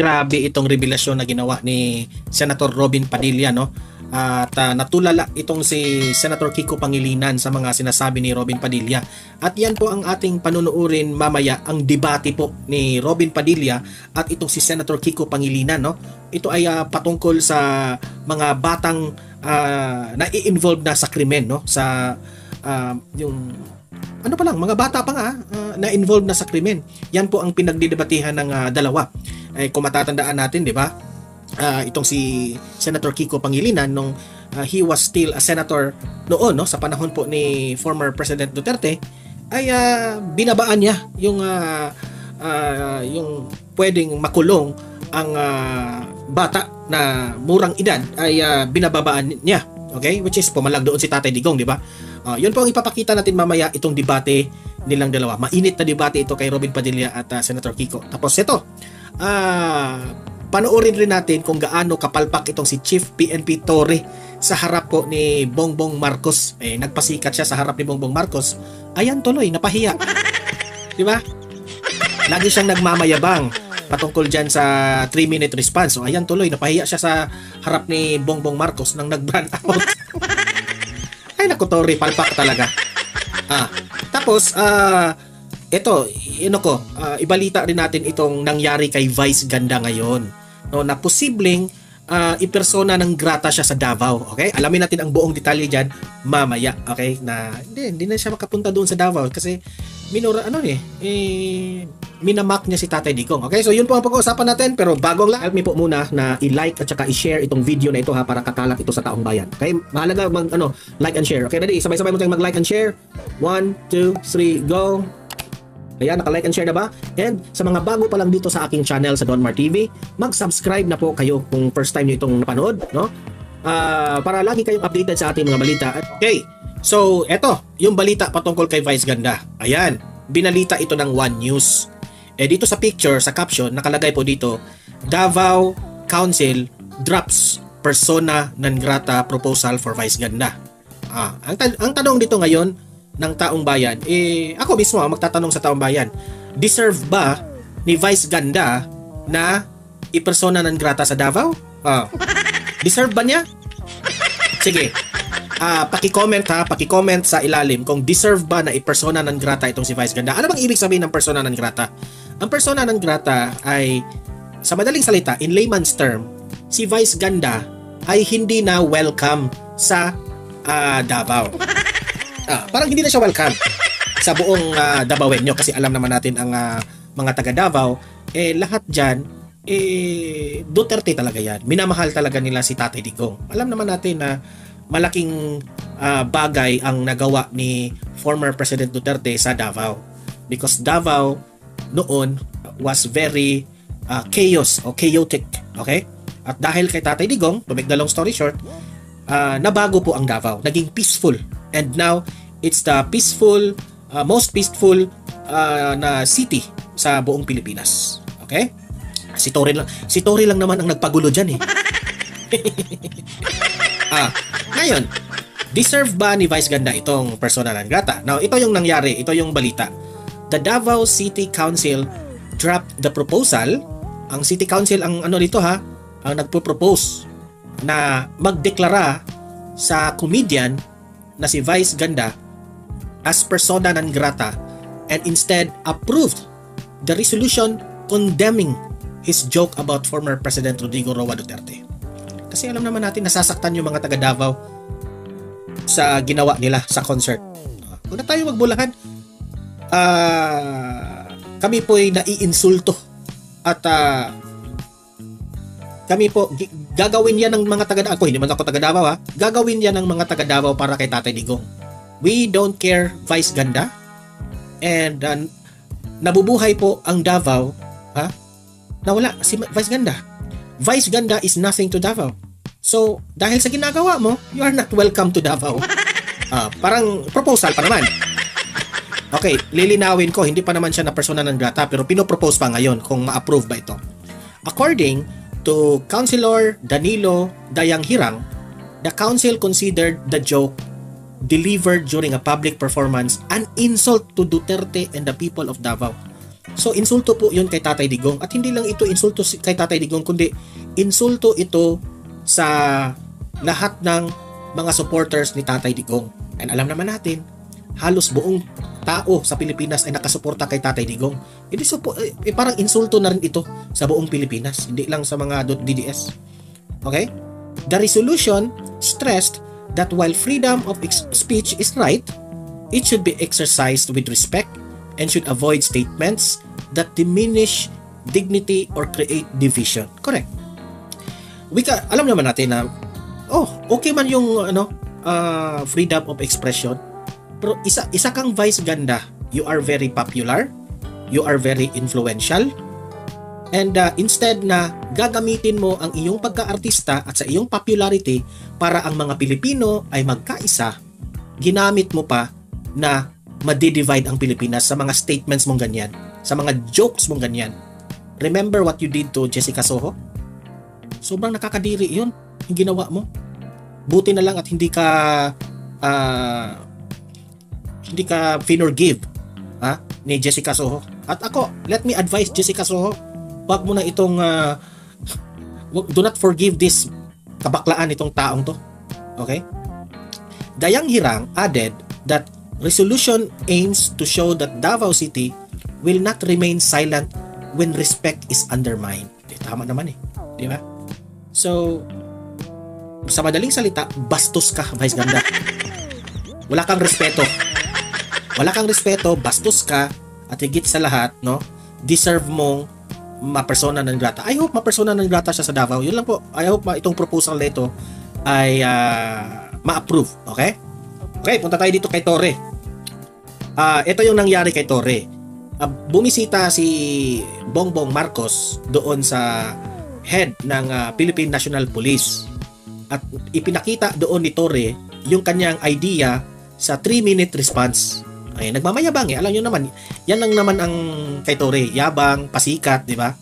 grabe itong revelasyon na ginawa ni Senator Robin Padilla, no? At natulala itong si Senator Kiko Pangilinan sa mga sinasabi ni Robin Padilla. At yan po ang ating panunuurin mamaya, ang debate po ni Robin Padilla at itong si Senator Kiko Pangilinan, no? Ito ay patungkol sa mga batang na-i-involve na sa krimen, no? Sa yung ano pa lang, mga bata pa nga na-involve na sa krimen. Yan po ang pinagdidebatehan ng dalawa. Kung matatandaan natin, di ba? Itong si Senator Kiko Pangilinan nung he was still a senator noon, no, sa panahon po ni former President Duterte, ay binabaan niya yung pwedeng makulong ang bata na murang edad, ay binababaan niya. Okay? Which is pumalag doon si Tatay Digong, di ba? Yun po ang ipapakita natin mamaya, itong debate nilang dalawa. Mainit na debate ito kay Robin Padilla at Senator Kiko. Tapos ito, panoorin rin natin kung gaano kapalpak itong si Chief PNP Torre sa harap po ni Bongbong Marcos. Nagpasikat siya sa harap ni Bongbong Marcos. Ayan, tuloy, napahiya. Di ba? Lagi siyang nagmamayabang patungkol dyan sa 3-minute response. So, ayan, tuloy, napahiya siya sa harap ni Bongbong Marcos nang nag-brand out. Ay, naku, Torre, palpak talaga. Tapos, ito, ibalita rin natin itong nangyari kay Vice Ganda ngayon. No, na posibleng ipersona ng grata siya sa Davao. Okay? Alamin natin ang buong detalye diyan mamaya. Okay? Na hindi na siya makapunta doon sa Davao kasi minamak niya si Tatay Digong. Okay? So yun po ang pag-uusapan natin, pero bago lang, help me po muna na i-like at saka i-share itong video na ito, ha, para kakalat ito sa taong bayan. Okay? Mahalaga like and share. Okay, ready? Sabay-sabay mo tayong mag-like and share. 1, 2, 3, go. Ayan, naka-like and share na ba? And sa mga bago pa lang dito sa aking channel sa Donmar TV, mag-subscribe na po kayo kung first time nyo itong napanood, no? Para lagi kayong updated sa ating mga balita. Okay, so eto, yung balita patungkol kay Vice Ganda. Ayan, binalita ito ng One News. Dito sa picture, sa caption, nakalagay po dito, Davao Council drops persona non grata proposal for Vice Ganda. Ang tanong dito ngayon ng taong bayan, ako mismo magtatanong sa taong bayan, deserve ba ni Vice Ganda na ipersona non grata sa Davao? Deserve ba niya? Sige, paki-comment sa ilalim kung deserve ba na ipersona non grata itong si Vice Ganda. Ano bang ibig sabihin ng persona non grata? Ang persona non grata ay, sa madaling salita, in layman's term, si Vice Ganda ay hindi na welcome sa Davao. Parang hindi na siya welcome sa buong Davaoenyo, kasi alam naman natin ang mga taga Davao, lahat dyan, Duterte talaga yan. Minamahal talaga nila si Tatay Digong. Alam naman natin na malaking bagay ang nagawa ni former President Duterte sa Davao, because Davao noon was very chaotic. Okay? At dahil kay Tatay Digong, to make the long story short, nabago po ang Davao, naging peaceful. And now, it's the most peaceful na city sa buong Pilipinas. Okay? Si Torre lang naman ang nagpagulo dyan, eh. Ngayon, deserve ba ni Vice Ganda itong persona non grata? Now, ito yung nangyari, ito yung balita. The Davao City Council dropped the proposal. Ang City Council, ang dito, ang nagpo-propose na magdeklara sa comedian na si Vice Ganda as persona non grata, and instead approved the resolution condemning his joke about former President Rodrigo Roa Duterte. Kasi alam naman natin, nasasaktan yung mga taga Davao sa ginawa nila sa concert. Huwag na tayo magbulahan. Kami po'y naiinsulto at kami po, gagawin yan ng mga taga Davao. Hindi man ako taga Davao, gagawin yan ng mga taga Davao para kay Tatay Digong. We don't care, Vice Ganda. And nabubuhay po ang Davao, nawala si Vice Ganda. Vice Ganda is nothing to Davao. So, dahil sa ginagawa mo, you are not welcome to Davao. Parang proposal pa naman. Okay, lilinawin ko, hindi pa naman siya na persona non grata, pero pinopropose pa ngayon kung ma-approve ba ito. According to Councilor Danilo Dayang Hirang, the council considered the joke delivered during a public performance an insult to Duterte and the people of Davao. So, insulto po yun kay Tatay Digong. At hindi lang ito insulto kay Tatay Digong, kundi insulto ito sa lahat ng mga supporters ni Tatay Digong. And alam naman natin, halos buong tao sa Pilipinas ay nakasuporta kay Tatay Digong. Hindi parang insulto na rin ito sa buong Pilipinas, hindi lang sa mga DDS. Okay? The resolution stressed that while freedom of speech is right, it should be exercised with respect and should avoid statements that diminish dignity or create division. Correct. Alam naman natin na okay man yung freedom of expression, pero isa kang vice ganda. You are very popular, you are very influential, and instead na gagamitin mo ang iyong pagka-artista at sa iyong popularity para ang mga Pilipino ay magkaisa, ginamit mo pa na ma-divide ang Pilipinas sa mga statements mong ganyan, sa mga jokes mong ganyan. Remember what you did to Jessica Soho? Sobrang nakakadiri yun, yung ginawa mo. Buti na lang at hindi ka finorgive ni Jessica Soho. At ako, let me advise Jessica Soho, wag mo na itong do not forgive this kabaklaan itong taong to. Okay? Dayang Hirang added that resolution aims to show that Davao City will not remain silent when respect is undermined. Tama naman di ba? So, sa madaling salita, bastos ka, Vice Ganda. Wala kang respeto. Wala kang respeto, bastos ka, at higit sa lahat, deserve mong ma-persona non grata. I hope ma-persona non grata siya sa Davao. Yun lang po. I hope itong proposal na ito ay ma-approve. Okay? Okay, punta tayo dito kay Torre. Ito yung nangyari kay Torre. Bumisita si Bongbong Marcos doon sa head ng Philippine National Police. At ipinakita doon ni Torre yung kanyang idea sa 3-minute response. Ay, nagmamayabang Alam nyo naman, yan lang naman ang kay Torre. Yabang, pasikat, di ba?